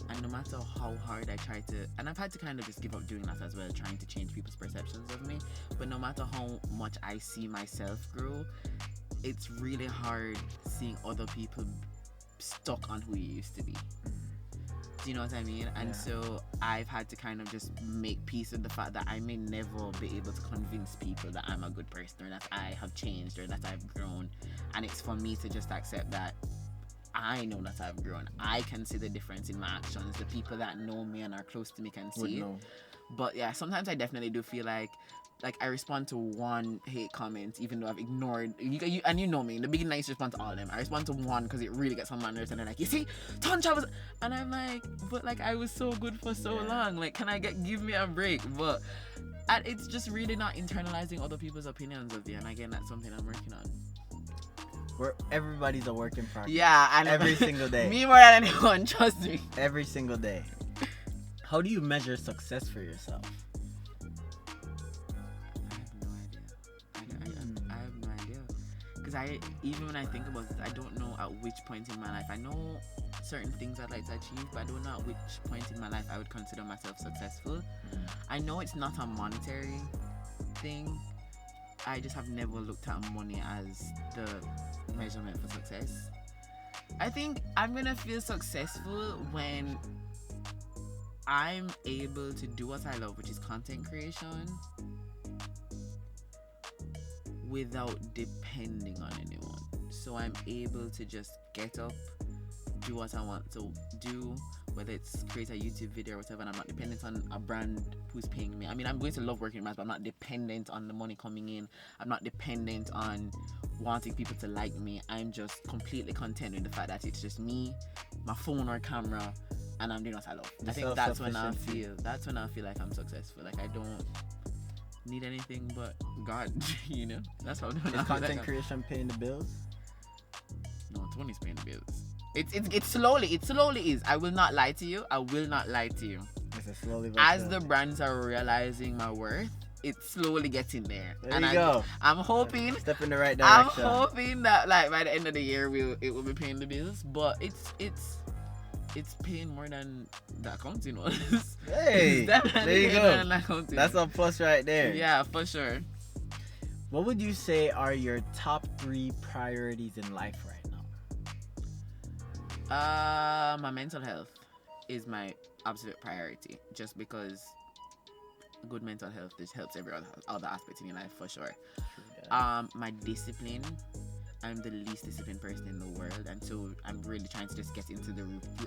And no matter how hard I try to, and I've had to kind of just give up doing that as well, trying to change people's perceptions of me, but no matter how much I see myself grow, it's really hard seeing other people stuck on who you used to be. Do you know what I mean? And so I've had to kind of just make peace with the fact that I may never be able to convince people that I'm a good person or that I have changed or that I've grown. And it's for me to just accept that I know that I've grown. I can see the difference in my actions. The people that know me and are close to me can see it. But yeah, sometimes I definitely do feel like like I respond to one hate comment even though I've ignored you and you know me in the beginning I used to respond to all of them. I respond to one because it really gets on my nerves and they're like, you see, Ton Travels, and I'm like, but like I was so good for so long, like can I give me a break? But it's just really not internalizing other people's opinions of you, and again that's something I'm working on. Everybody's a work in progress. Yeah, and every single day. Me more than anyone, trust me. Every single day. How do you measure success for yourself? I have no idea. Because even when I think about it, I don't know at which point in my life. I know certain things I'd like to achieve, but I don't know at which point in my life I would consider myself successful. I know it's not a monetary thing. I just have never looked at money as the measurement for success. I think I'm gonna feel successful when I'm able to do what I love, which is content creation, without depending on anyone. So I'm able to just get up, do what I want to do, whether it's create a YouTube video or whatever, and I'm not dependent on a brand who's paying me. I mean, I'm going to love working with brands, but I'm not dependent on the money coming in. I'm not dependent on wanting people to like me. I'm just completely content with the fact that it's just me, my phone or camera, and I'm doing what I love. I think that's when I feel like I'm successful. Like I don't need anything but God, you know. That's how I'm doing. Is content creation paying the bills? No, Tony's paying the bills. It slowly is. I will not lie to you. It's a slowly. As the brands are realizing my worth, it's slowly getting there. There you go. I'm hoping. Step in the right direction. I'm hoping that like by the end of the year it will be paying the bills. But it's paying more than the accounting was. Hey, there you go. That's a plus right there. Yeah, for sure. What would you say are your top 3 priorities in life right now? My mental health is my absolute priority, just because good mental health just helps every other aspect in your life for sure. My discipline, I'm the least disciplined person in the world, and so I'm really trying to just get into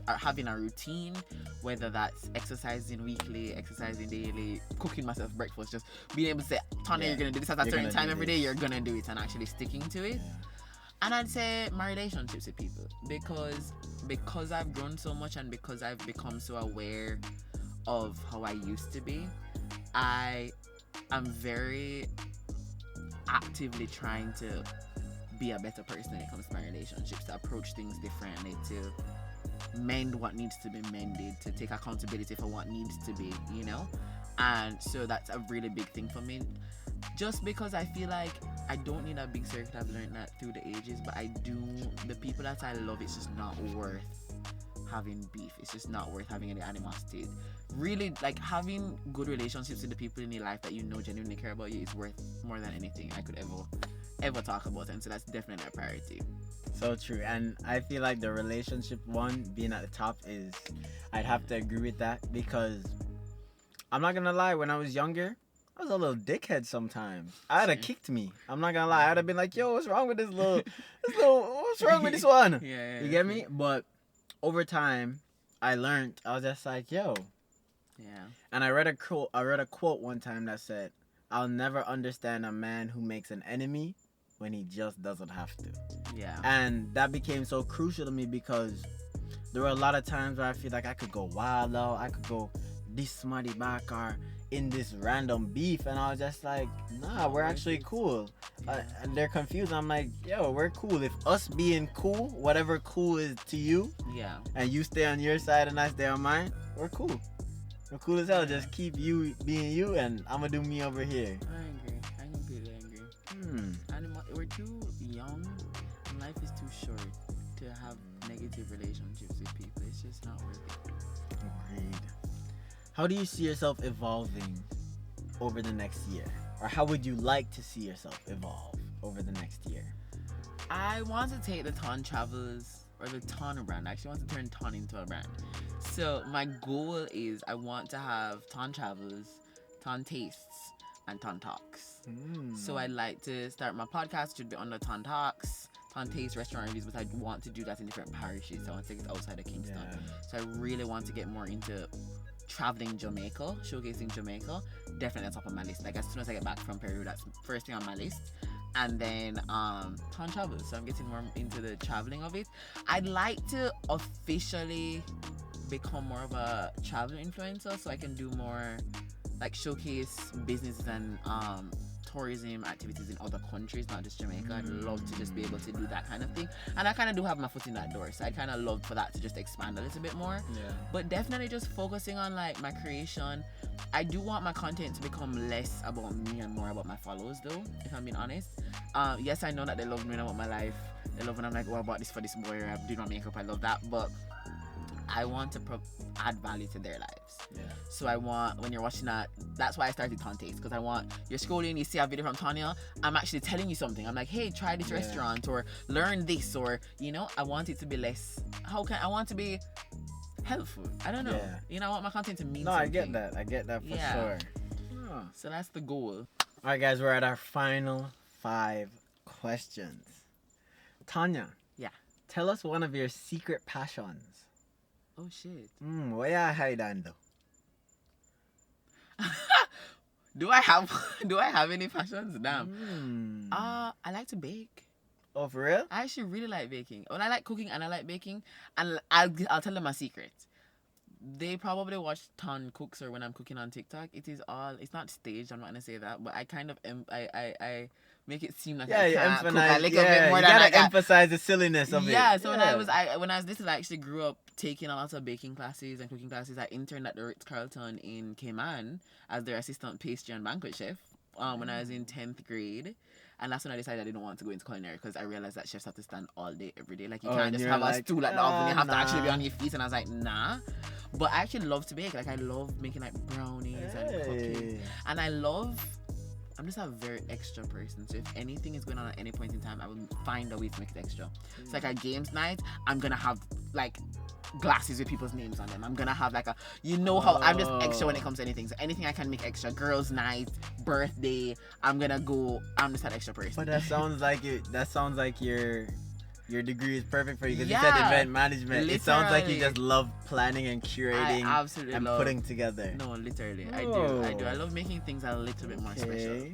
having a routine, whether that's exercising weekly, exercising daily, cooking myself breakfast, just being able to say, Tanya, you're gonna do this at a certain time every day, you're gonna do it, and actually sticking to it. And I'd say my relationships with people, because I've grown so much and because I've become so aware of how I used to be, I am very actively trying to be a better person when it comes to my relationships, to approach things differently, to mend what needs to be mended, to take accountability for what needs to be, you know? And so that's a really big thing for me. Just because I feel like I don't need a big circle. I've learned that through the ages, but the people that I love, it's just not worth having beef. It's just not worth having any animosity. Really, like, having good relationships with the people in your life that you know genuinely care about you is worth more than anything I could ever talk about, and so that's definitely a priority. So true. And I feel like the relationship one being at the top is, I'd have to agree with that, because I'm not gonna lie, when I was younger, I was a little dickhead sometimes. I'd have kicked me. I'm not gonna lie. I'd have been like, yo, what's wrong with this little what's wrong with this one? Yeah, you get me? But over time, I learned. I was just like, yo. Yeah. And I read a quote one time that said, I'll never understand a man who makes an enemy when he just doesn't have to. Yeah. And that became so crucial to me, because there were a lot of times where I feel like I could go wild out. I could go this smutty back or in this random beef, and I was just like, nah, we're actually cool. And they're confused. I'm like, yo, we're cool. If us being cool, whatever cool is to you, and you stay on your side and I stay on mine, we're cool. We're cool as hell. Just keep you being you, and I'm gonna do me over here. I agree. I completely agree. And we're too young, and life is too short to have negative relationships with people. It's just not worth it. Agreed. How do you see yourself evolving over the next year? Or how would you like to see yourself evolve over the next year? I want to take the Ton Travels, or the Ton brand. I actually want to turn Ton into a brand. So my goal is I want to have Ton Travels, Ton Tastes, and Ton Talks. So I'd like to start my podcast, should be under Ton Talks, Ton Taste restaurant reviews, but I want to do that in different parishes. So I want to take it outside of Kingston. So I really want to get more into traveling Jamaica, showcasing Jamaica, definitely on top of my list. Like as soon as I get back from Peru, that's first thing on my list. And then ton travel, so I'm getting more into the traveling of it. I'd like to officially become more of a travel influencer, so I can do more like showcase businesses and tourism activities in other countries, not just Jamaica. I'd love to just be able to do that kind of thing, and I kind of do have my foot in that door, so I kind of love for that to just expand a little bit more. But definitely just focusing on like my creation. I do want my content to become less about me and more about my followers, though, if I'm being honest. Yes, I know that they love me about my life. They love when I'm like, oh, I bought this for this boy, or I do my makeup. I love that, but I want to add value to their lives. So I want, when you're watching that, that's why I started Taste, because I want, you're scrolling, you see a video from Tanya, I'm actually telling you something. I'm like, hey, try this restaurant, or learn this, or, you know, I want it to be less, I want to be helpful. I don't know. You know, I want my content to mean something. I get that for sure. So that's the goal. All right, guys, we're at our final 5 questions. Tanya. Yeah. Tell us one of your secret passions. Oh shit. What you hide under? Do I have any passions? Damn. I like to bake. Oh, for real? I actually really like baking. Well, I like cooking and I like baking. And I'll tell them my secret. They probably watch Ton Cooks or when I'm cooking on TikTok. It's not staged. I'm not gonna say that, but I kind of I make it seem like I can't cook a little bit more you than I gotta got. emphasize the silliness of it. So when I was little, I actually grew up taking a lot of baking classes and cooking classes. I interned at the Ritz-Carlton in Cayman as their assistant pastry and banquet chef when I was in 10th grade. And that's when I decided I didn't want to go into culinary, because I realized that chefs have to stand all day, every day. Like, you can't just have a stool at the oven. You have to actually be on your feet. And I was like, nah. But I actually love to bake. Like, I love making, like, brownies and cooking. And I'm just a very extra person. So if anything is going on at any point in time, I will find a way to make it extra. It's like at games night, I'm going to have, like, glasses with people's names on them. I'm gonna have like how I'm just extra when it comes to anything. So anything I can make extra. Girls' night, birthday, I'm just an extra person. But that sounds like your degree is perfect for you, because you said event management. Literally. It sounds like you just love planning and curating and putting together. No, literally. I do. I love making things a little bit more special.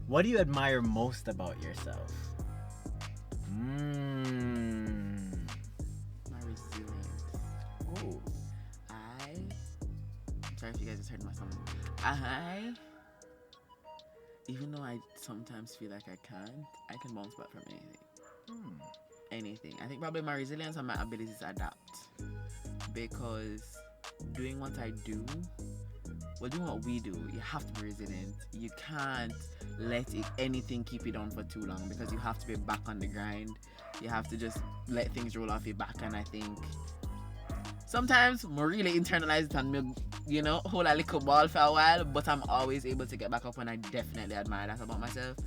What do you admire most about yourself? Sorry if you guys just heard my song. Even though I sometimes feel like I can bounce back from anything. Anything. I think probably my resilience and my ability to adapt. Because doing what I do, doing what we do, you have to be resilient. You can't let anything keep you down for too long, because you have to be back on the grind. You have to just let things roll off your back. And I think sometimes I really internalize it and hold a little ball for a while, but I'm always able to get back up, and I definitely admire that about myself.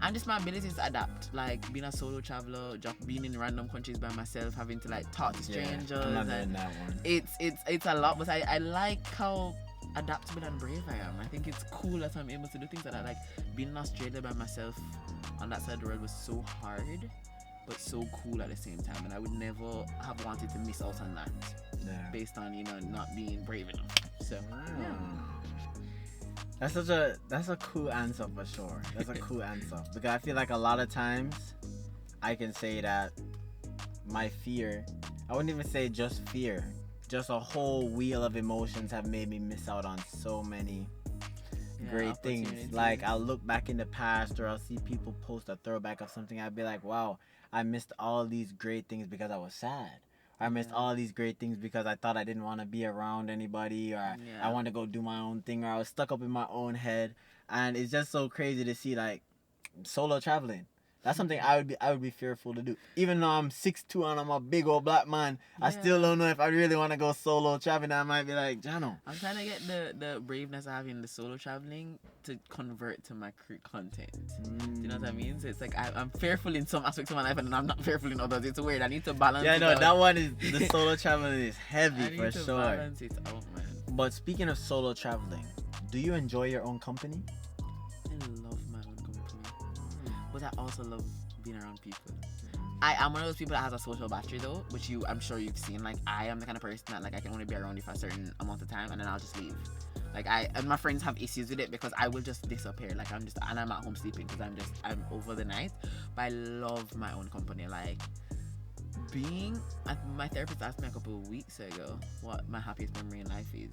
And just my ability to adapt, like being a solo traveler, just being in random countries by myself, having to like talk to strangers. I'm not doing that one. It's a lot, but I like how adaptable and brave I am. I think it's cool that I'm able to do things like that. Like being in Australia by myself on that side of the world was so hard, but so cool at the same time, and I would never have wanted to miss out on that based on not being brave enough. So that's a cool answer for sure. That's a cool answer, because I feel like a lot of times I can say that my fear, I wouldn't even say just fear, just a whole wheel of emotions have made me miss out on so many great things. Like I'll look back in the past, or I'll see people post a throwback of something, I'd be like, wow, I missed all these great things because I was sad. I missed all these great things because I thought I didn't want to be around anybody, or I want to go do my own thing, or I was stuck up in my own head. And it's just so crazy to see, like, solo traveling. That's something I would be fearful to do. Even though I'm 6'2" and I'm a big old black man, I still don't know if I really want to go solo traveling. I might be like, Jano. I'm trying to get the braveness I have in the solo traveling to convert to my content. Do you know what I mean? So it's like I'm fearful in some aspects of my life, and I'm not fearful in others. It's weird. I need to balance it out. That one is, the solo traveling is heavy for sure. Balance it out, man. But speaking of solo traveling, do you enjoy your own company? I love my own company. But I also love being around people. I am one of those people that has a social battery though, which I'm sure you've seen. Like I am the kind of person that like I can only be around you for a certain amount of time and then I'll just leave. Like and my friends have issues with it because I will just disappear. Like I'm at home sleeping because I'm over the night. But I love my own company. Like my therapist asked me a couple of weeks ago what my happiest memory in life is.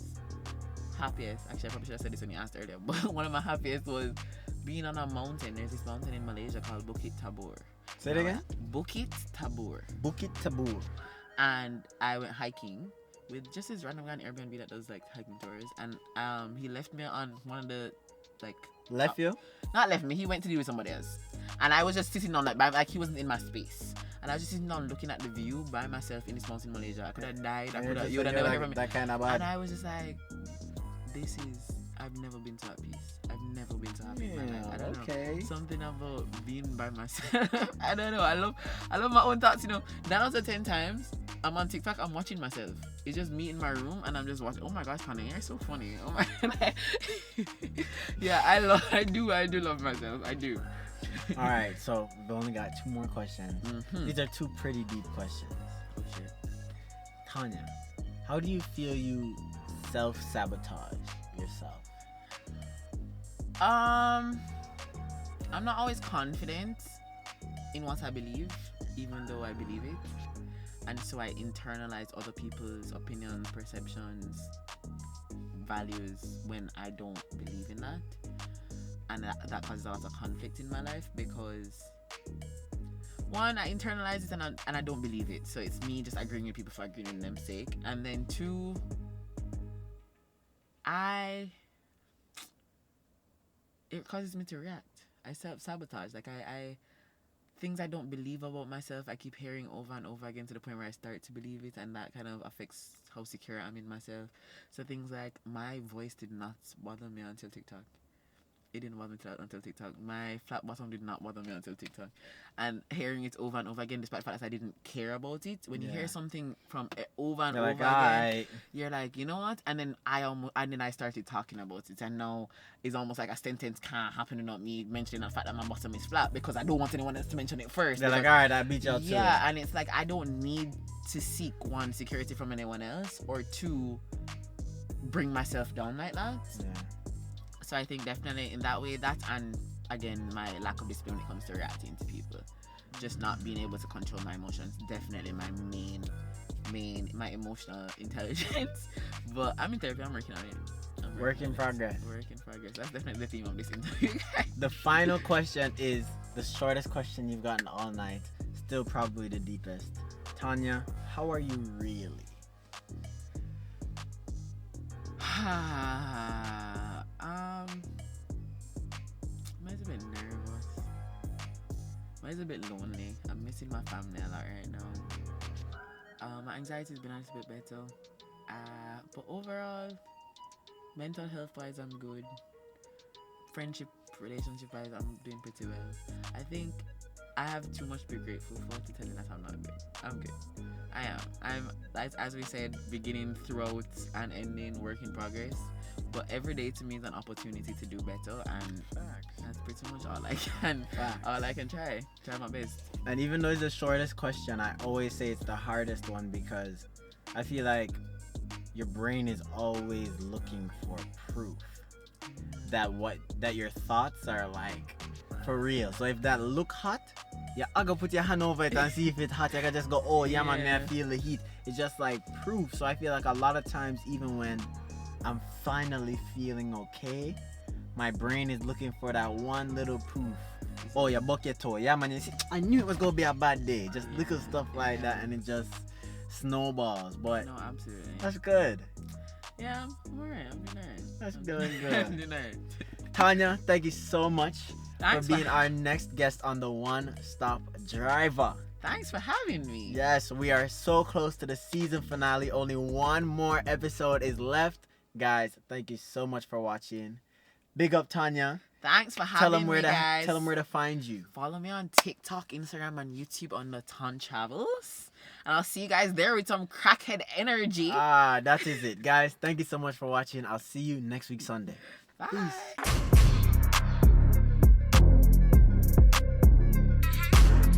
Happiest, actually I probably should have said this when you asked earlier, but one of my happiest was being on a mountain. There's this mountain in Malaysia called Bukit Tabor. Say it again? Bukit Tabor. Bukit Tabor. And I went hiking with just this random guy on Airbnb that does like hiking tours, and he left me on one of the like left you? Not left me. He went to do with somebody else, and I was just sitting on like he wasn't in my space, and I was just sitting down looking at the view by myself in this mountain in Malaysia. I could have died. You would have never heard from me. That kind of bad. And I was just like, I've never been so at peace. I've never been so happy in my life. I don't know. Something about being by myself. I don't know. I love my own thoughts, you know. 9 out of 10 times I'm on TikTok, I'm watching myself. It's just me in my room and I'm just watching. Oh my gosh, Hannah, you're so funny. Oh my god. Yeah, I do love myself. I do. Alright, so we've only got 2 more questions. Mm-hmm. These are 2 pretty deep questions. Oh shit. Tanya, how do you feel you self-sabotage yourself? I'm not always confident in what I believe, even though I believe it. And so I internalize other people's opinions, perceptions, values when I don't believe in that. And that causes a lot of conflict in my life because 1, I internalize it and I don't believe it. So it's me just agreeing with people for agreeing with them's sake. And then 2, it causes me to react. I self-sabotage. Like things I don't believe about myself, I keep hearing over and over again to the point where I start to believe it, and that kind of affects how secure I'm in myself. So things like my voice did not bother me until TikTok. It didn't bother me until TikTok. My flat bottom did not bother me until TikTok. And hearing it over and over again, despite the fact that I didn't care about it, when you hear something from over and over again, you're like, you know what? And then I started talking about it, and now it's almost like a sentence can't happen without me mentioning the fact that my bottom is flat because I don't want anyone else to mention it first. They're like, all right, I beat you out too. Yeah, and it's like I don't need to seek 1, security from anyone else, or 2, bring myself down like that. Yeah. So I think definitely in that way, that, and again my lack of discipline when it comes to reacting to people, just not being able to control my emotions, definitely my main my emotional intelligence. But I'm in therapy. I'm working on it. Work in progress. That's definitely the theme of this interview. The final question is the shortest question you've gotten all night, still probably the deepest. Tanya, how are you really? Mine's a bit nervous. Mine's a bit lonely. I'm missing my family a lot right now. My anxiety's been a little bit better. But overall, mental health wise, I'm good. Friendship, relationship wise, I'm doing pretty well. I think I have too much to be grateful for to tell you that I'm not good. I'm good. I am. I'm, as we said, beginning, throughout, and ending, work in progress. But every day to me is an opportunity to do better, and that's pretty much all I can. All I can try my best. And even though it's the shortest question, I always say it's the hardest one because I feel like your brain is always looking for proof that your thoughts are like for real. So if that look hot, yeah, I go put your hand over it and see if it's hot. I can just go, oh yeah, man, I feel the heat. It's just like proof. So I feel like a lot of times, even when I'm finally feeling okay, my brain is looking for that one little proof. Oh, you buck your toe. Yeah, man, you see, I knew it was gonna be a bad day. Just little stuff like that, and it just snowballs. But no, absolutely. That's good. Yeah, I'm alright. I'm doing alright. That's doing good. I'm doing alright. Tanya, thank you so much Thanks for being our next guest on the One Stop Driva. Thanks for having me. Yes, we are so close to the season finale. Only one more episode is left. Guys, thank you so much for watching. Big up, Tanya. Thanks for having me, guys. Tell them where to find you. Follow me on TikTok, Instagram, and YouTube on the Ton Travels. And I'll see you guys there with some crackhead energy. That is it. Guys, thank you so much for watching. I'll see you next week Sunday. Bye. Peace.